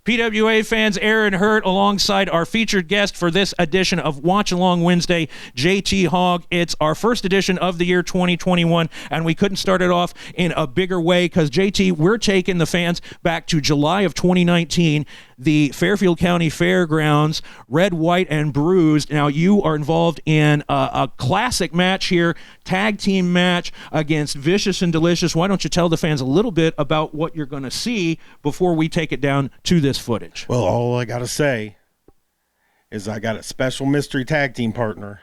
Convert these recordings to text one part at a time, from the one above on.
PWA fans, Aaron Hurt alongside our featured guest for this edition of Watch Along Wednesday, JT Hogg. It's our first edition of the year 2021, and we couldn't start it off in a bigger way because, JT, we're taking the fans back to July of 2019, the Fairfield County Fairgrounds, Red, White, and Bruised. Now, you are involved in a classic match here, tag team match against Vicious and Delicious. Why don't you tell the fans a little bit about what you're going to see before we take it down to this footage? Well, all I got to say is I got a special mystery tag team partner,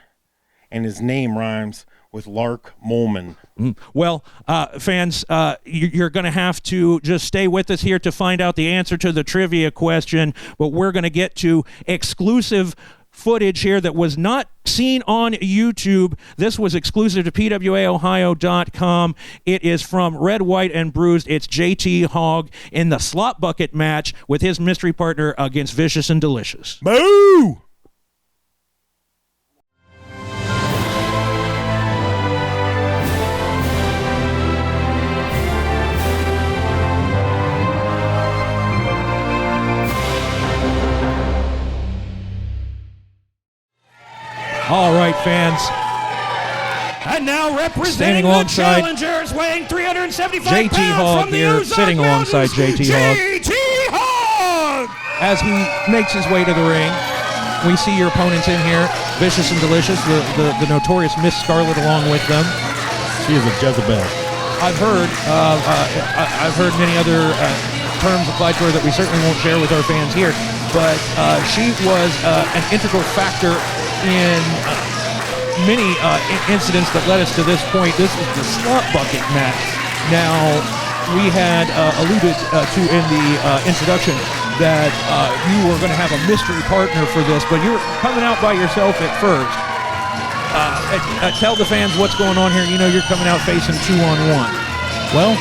and his name rhymes with Lark Moleman. Well, fans, you're going to have to just stay with us here to find out the answer to the trivia question, but we're going to get to exclusive footage here that was not seen on YouTube. This was exclusive to PWAOhio.com. It is from Red, White, and Bruised. It's JT Hogg in the slop bucket match with his mystery partner against Vicious and Delicious. Boo! All right, fans. And now representing the challengers, weighing 375 JT Hogg here, sitting alongside JT Hogg. JT Hogg! As he makes his way to the ring, we see your opponents in here, Vicious and Delicious, the notorious Miss Scarlet along with them. She is a Jezebel. I've heard many other terms applied to her that we certainly won't share with our fans here, but she was an integral factor in many incidents that led us to this point. This is the slop bucket match. Now, we had alluded to in the introduction that you were going to have a mystery partner for this, but you're coming out by yourself at first. Tell the fans what's going on here. You know you're coming out facing 2-on-1. Well,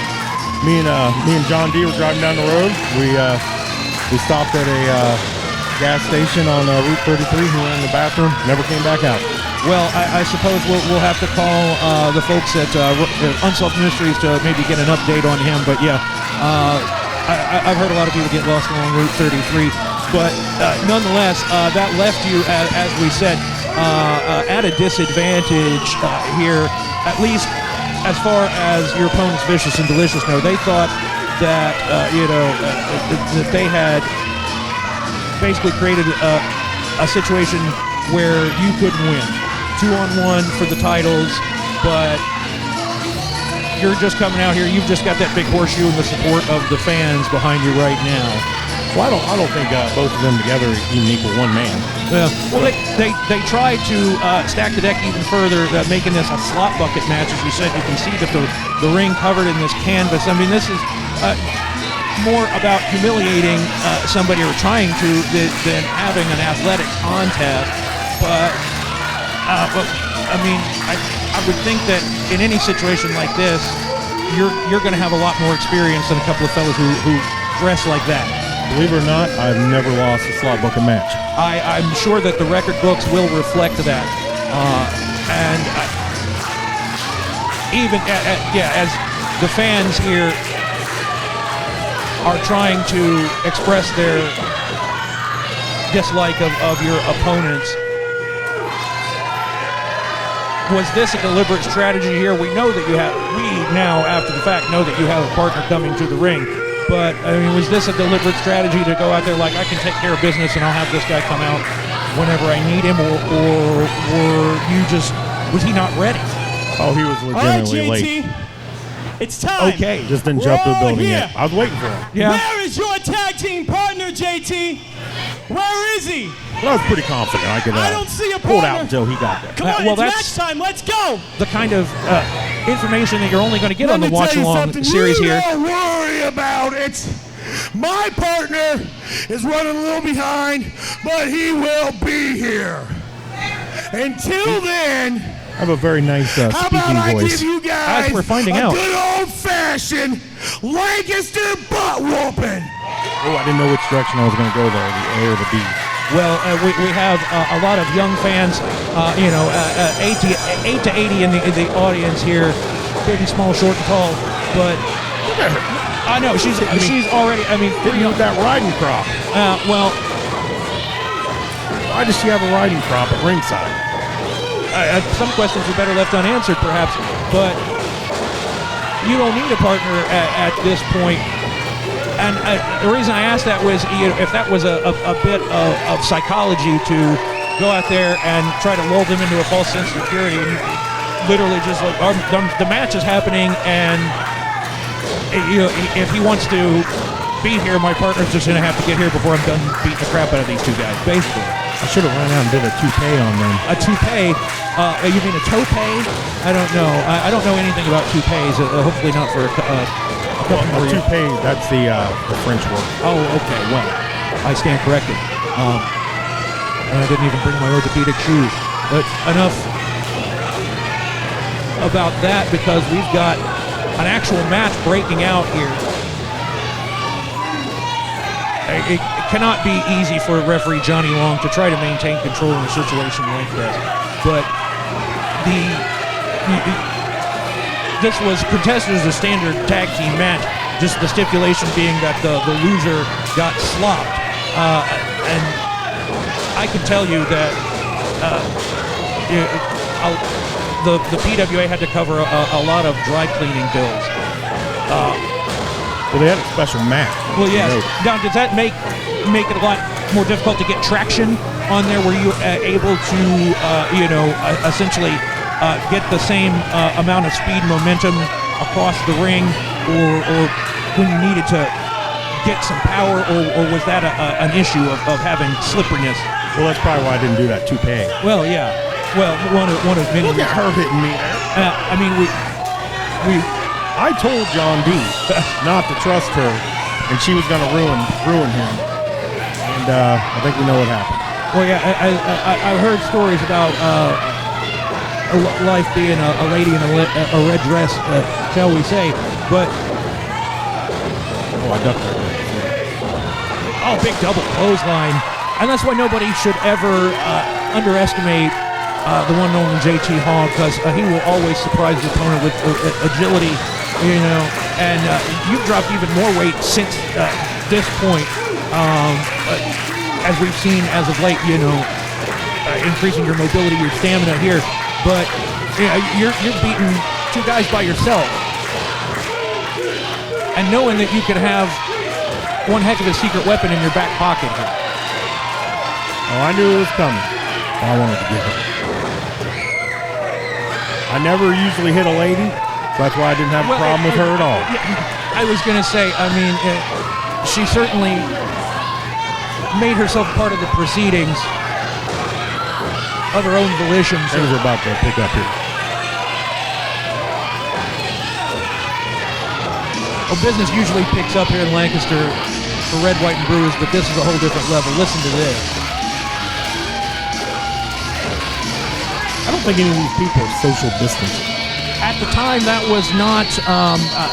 me and John D were driving down the road. We stopped at a gas station on Route 33. He went in the bathroom, never came back out. Well, I suppose we'll have to call the folks at Unsolved Mysteries to maybe get an update on him. But yeah, I've heard a lot of people get lost along Route 33. But nonetheless, that left you, as we said, at a disadvantage here, at least as far as your opponents, Vicious and Delicious, know. They thought that that they had basically created a situation where you couldn't win. 2-on-1 for the titles, but you're just coming out here. You've just got that big horseshoe and the support of the fans behind you right now. Well, I don't think both of them together even equal one man. Well, they tried to stack the deck even further, making this a slop bucket match. As you said, you can see that the ring covered in this canvas. I mean, this is more about humiliating somebody or trying to than having an athletic contest. But I mean, I would think that in any situation like this, you're going to have a lot more experience than a couple of fellas who dress like that. Believe it or not, I've never lost a slop bucket match. I'm sure that the record books will reflect that. And even as the fans here are trying to express their dislike of your opponents. Was this a deliberate strategy here? We now, after the fact, know that you have a partner coming to the ring. But, I mean, was this a deliberate strategy to go out there like, I can take care of business and I'll have this guy come out whenever I need him? Or was he not ready? Oh, he was legitimately late. It's time. Okay. Just didn't jump to the building yet. I was waiting for him. Yeah. Where is your tag team partner, JT? Where is he? Well, I was pretty confident I could I don't see a pull it partner. out until he got there. Come on, well, it's that's match time. Let's go. the kind of information that you're only going to get on the Watch Along series here. Don't worry about it. My partner is running a little behind, but he will be here. Until then, I have a very nice how about speaking I voice. give you guys As we're finding out. a good old-fashioned Lancaster butt whooping. Oh, I didn't know which direction I was going to go there, the A or the B. Well, we have a lot of young fans, 8 to 80 in the audience here, big and small, short and tall. But I know she's already. I mean, Hitting you with that riding crop. well, Why does she have a riding crop at ringside? some questions are better left unanswered, perhaps. But you don't need a partner at this point. And the reason I asked that was, if that was a bit of psychology to go out there and try to lull them into a false sense of security, and literally just like the match is happening, and if he wants to be here, my partner's just going to have to get here before I'm done beating the crap out of these two guys, basically. I should have run out and did a toupee on them. A toupee? You mean a toupee? I don't know. I don't know anything about toupees. Hopefully not for a couple more years. Toupee, that's the French word. Oh, okay. Well, I stand corrected. And I didn't even bring my orthopedic shoes. But enough about that, because we've got an actual match breaking out here. It cannot be easy for referee Johnny Long to try to maintain control in a situation like this. But this was contested as a standard tag team match, just the stipulation being that the loser got slopped. And I can tell you that the PWA had to cover a lot of dry cleaning bills. Well, they had a special mat. Well, yes. Now, does that make it a lot more difficult to get traction on there? Were you able to, essentially get the same amount of speed and momentum across the ring, or when you needed to get some power, or was that an issue of having slipperiness? Well, that's probably why I didn't do that toupee. Well, yeah. Well, one of many. Look at her hitting me there. I mean, I told John D not to trust her, and she was going to ruin him. And I think we know what happened. Well, yeah, I've heard stories about life being a lady in a red dress, shall we say. But I ducked her. big double clothesline, and that's why nobody should ever underestimate the one and only JT Hogg, because he will always surprise the opponent with agility. And you've dropped even more weight since this point, as we've seen as of late, increasing your mobility, your stamina here. But you're beating two guys by yourself. And knowing that you could have one heck of a secret weapon in your back pocket here. Oh, I knew it was coming. I wanted to get her. I never usually hit a lady. That's why I didn't have a problem with her at all. I was going to say, I mean, she certainly made herself part of the proceedings of her own volition. Things are about to pick up here. Well, business usually picks up here in Lancaster for Red, White, and Bruised, but this is a whole different level. Listen to this. I don't think any of these people are social distancing. At the time, that was not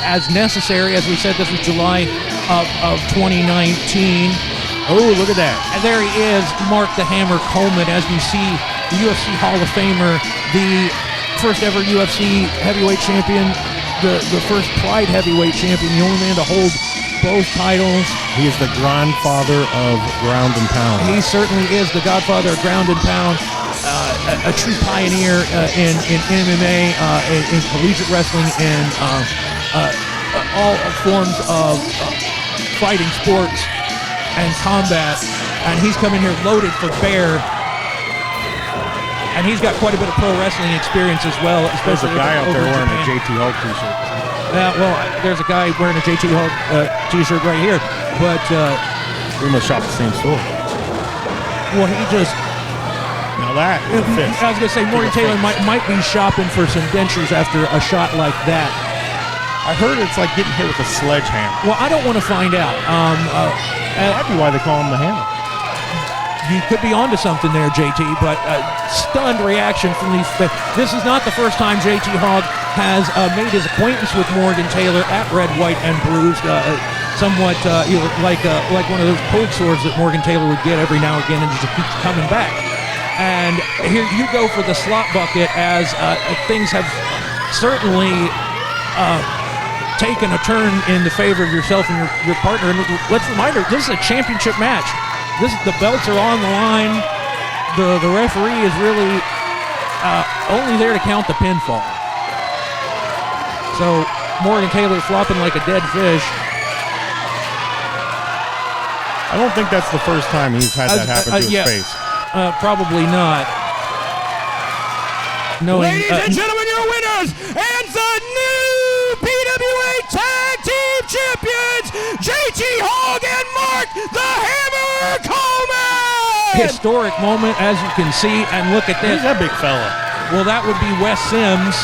as necessary. As we said, this was July of 2019. Oh, look at that. And there he is, Mark the Hammer Coleman, as we see the UFC Hall of Famer, the first ever UFC heavyweight champion, the first Pride heavyweight champion, the only man to hold both titles. He is the grandfather of ground and pound. He certainly is the godfather of ground and pound. A true pioneer in MMA, in collegiate wrestling, and all forms of fighting sports and combat. And he's coming here loaded for bear. And he's got quite a bit of pro wrestling experience as well. There's a guy out there wearing a JT Hogg t-shirt. Well, there's a guy wearing a JT Hogg t-shirt right here. But we must shop at the same store. Well, he just... Now that is a fist. I was going to say, Morgan Taylor might be shopping for some dentures after a shot like that. I heard it's like getting hit with a sledgehammer. Well, I don't want to find out. That might be why they call him the Hammer. You could be onto something there, JT, but stunned reaction from these. This is not the first time JT Hogg has made his acquaintance with Morgan Taylor at Red, White, and Bruised. Somewhat like one of those cold sores that Morgan Taylor would get every now and again, and just keeps coming back. And here you go for the slot bucket, as things have certainly taken a turn in the favor of yourself and your partner. And let's remind her, this is a championship match. The belts are on the line. The referee is really only there to count the pinfall. So Morgan Taylor flopping like a dead fish. I don't think that's the first time he's had that happen to his face. Probably not. Ladies and gentlemen, your winners and the new PWA Tag Team Champions, JT Hogg and Mark the Hammer Coleman! Historic moment, as you can see, and look at this. Who's that big fella? Well, that would be Wes Sims,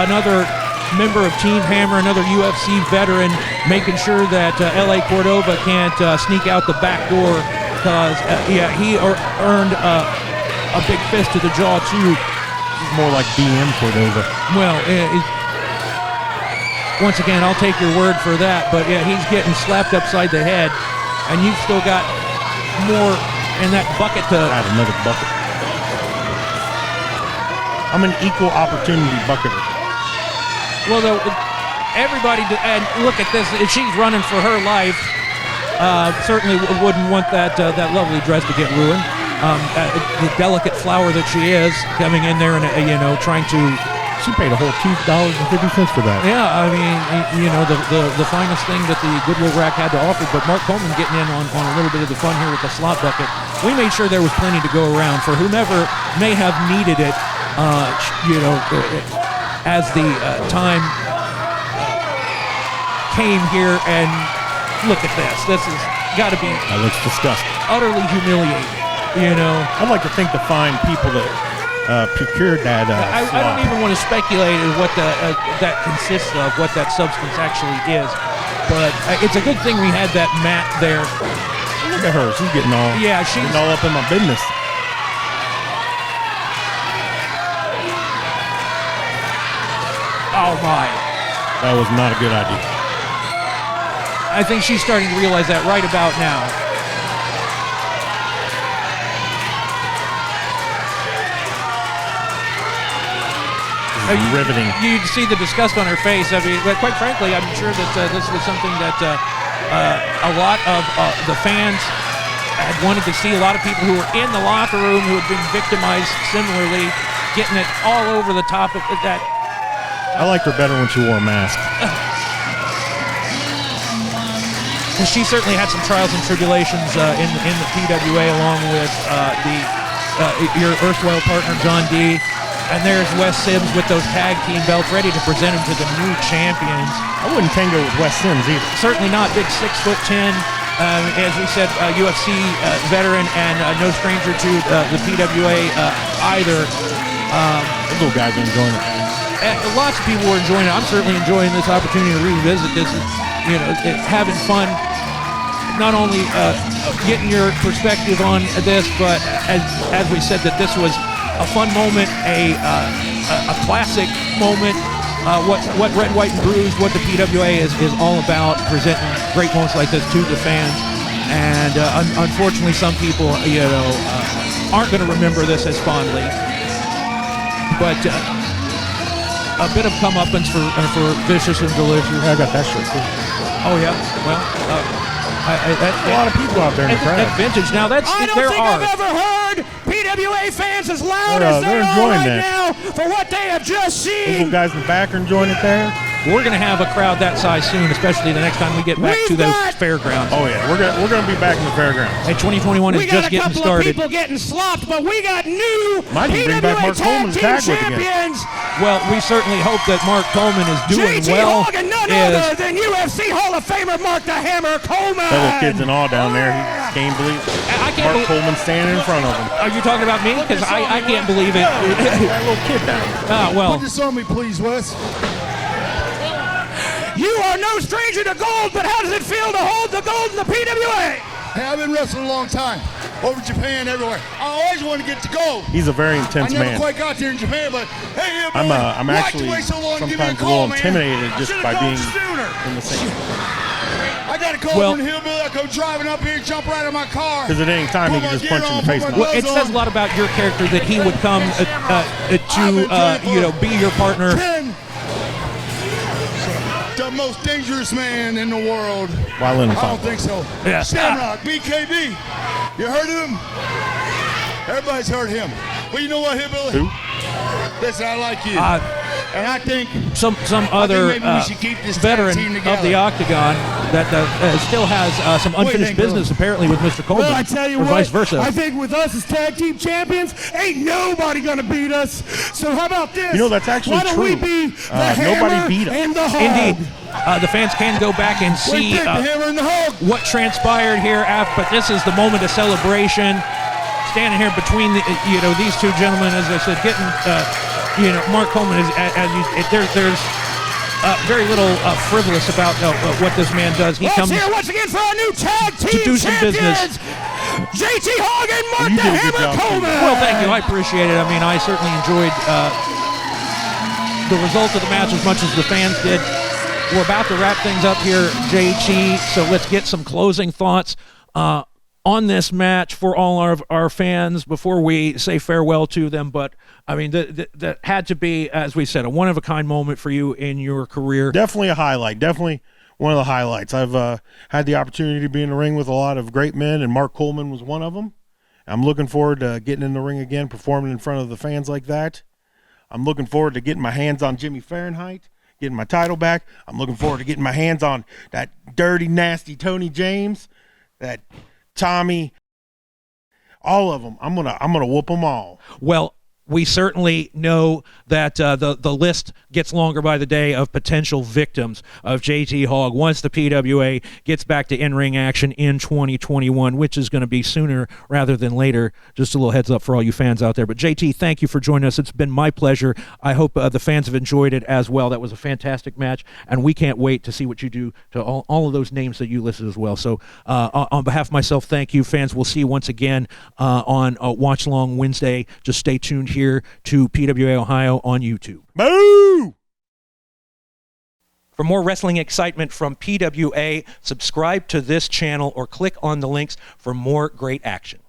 another member of Team Hammer, another UFC veteran, making sure that L.A. Cordova can't sneak out the back door, because, he earned a big fist to the jaw, too. He's more like BM Cordova. Well, once again, I'll take your word for that, but yeah, he's getting slapped upside the head, and you've still got more in that bucket to... Add another bucket. I'm an equal opportunity bucketer. Well, though, everybody, and look at this, she's running for her life. Certainly wouldn't want that lovely dress to get ruined. The delicate flower that she is, coming in there and, trying to... She paid a whole $2.50 for that. Yeah, I mean, the finest thing that the Goodwill rack had to offer, but Mark Coleman getting in on a little bit of the fun here with the slot bucket. We made sure there was plenty to go around for whomever may have needed it, as the time came here, and look at this. This has got to be... That looks disgusting. Utterly humiliating, I'd like to think to find people that procured that I don't even want to speculate as what that consists of, what that substance actually is. But it's a good thing we had that mat there. Look at her. She's getting all, getting all up in my business. Oh, my. That was not a good idea. I think she's starting to realize that right about now. Riveting. You see the disgust on her face. I mean, but quite frankly, I'm sure that this was something that a lot of the fans had wanted to see. A lot of people who were in the locker room who had been victimized similarly, getting it all over the top of that. I liked her better when she wore a mask. She certainly had some trials and tribulations in the PWA, along with your erstwhile partner John D. And there's Wes Sims with those tag team belts ready to present him to the new champions. I wouldn't tango with Wes Sims either. Certainly not. Big 6'10", as we said, UFC veteran, and no stranger to the PWA either. Those little guys are enjoying it. Lots of people were enjoying it. I'm certainly enjoying this opportunity to revisit this. Having fun. Not only getting your perspective on this, but as we said, that this was a fun moment, a classic moment. What Red, White, and Bruised, what the PWA is all about, presenting great moments like this to the fans. And unfortunately, some people, aren't going to remember this as fondly. But a bit of comeuppance for Vicious and Delicious. I got that shirt too. Oh yeah, well, a lot of people out there in the crowd. That's vintage. Now I don't think I've ever heard PWA fans as loud as they are right now for what they have just Those seen. little guys in the back are enjoying it there. We're going to have a crowd that size soon, especially the next time we get back to those fairgrounds. Oh yeah, we're gonna be back in the fairgrounds. Hey, 2021 is just getting started. We got a couple of people getting slopped, but we got new Might even bring back PWA Mark Coleman Tag tag Team with again. Champions. Well, we certainly hope that Mark Coleman is doing JT well. Hogg and none other than UFC Hall of Famer Mark the Hammer Coleman. That little kid's in awe down there. He can't believe it. I can't Mark Coleman standing in front of him. Are you talking about me? Because I can't believe it. That little kid down there. Well. Put this on me, please, Wes. You are no stranger to gold, but how does it feel to hold the gold in the PWA? Hey, I've been wrestling a long time. Over Japan, everywhere. I always wanted to get to gold. He's a very intense I never man. quite got there in Japan, but hey, boy, I'm actually sometimes a little intimidated just by being in the same. I got a call from the hillbilly. I go driving up here, jump right in my car. Because at any time he can just punch in the face. Well, it says a lot about your character that he would come to be your partner. The most most dangerous man in the world. Why Lennon? I don't think so. Yeah. Shamrock, BKB. You heard of him? Everybody's heard him. But you know what, Hillbilly? Who? Listen, I like you. And I think some other maybe we should keep this tag veteran team of together. the Octagon that still has some unfinished business apparently with Mr. Coleman, Well, I tell you or what, vice versa. I think with us as tag team champions, ain't nobody gonna beat us. So how about this? You know, that's actually Why don't true. we be the Nobody Hammer beat us. and the Hog? Indeed. The fans can go back and We see picked the Hammer and the Hog. what transpired here after, but this is the moment of celebration. Standing here between these two gentlemen, as I said, getting Mark Coleman is there's very little frivolous about what this man does. He comes here once again for our new tag team to do some champions, business. JT Hogg and Mark You the did a good Hammer job, too. Coleman. Well, thank you. I appreciate it. I mean, I certainly enjoyed the result of the match as much as the fans did. We're about to wrap things up here, JT, so let's get some closing thoughts on this match for all our fans before we say farewell to them. But, I mean, that had to be, as we said, a one-of-a-kind moment for you in your career. Definitely a highlight. Definitely one of the highlights. I've had the opportunity to be in the ring with a lot of great men, and Mark Coleman was one of them. I'm looking forward to getting in the ring again, performing in front of the fans like that. I'm looking forward to getting my hands on Jimmy Fahrenheit, getting my title back. I'm looking forward to getting my hands on that dirty, nasty Tony James, that Tommy, all of them. I'm gonna whoop them all. Well, we certainly know that the list gets longer by the day of potential victims of JT Hogg once the PWA gets back to in-ring action in 2021, which is going to be sooner rather than later. Just a little heads up for all you fans out there. But JT, thank you for joining us. It's been my pleasure. I hope the fans have enjoyed it as well. That was a fantastic match, and we can't wait to see what you do to all of those names that you listed as well. So on behalf of myself, thank you, fans. We'll see you once again on Watch Long Wednesday. Just stay tuned here to PWA Ohio on YouTube. Boo! For more wrestling excitement from PWA, subscribe to this channel or click on the links for more great action.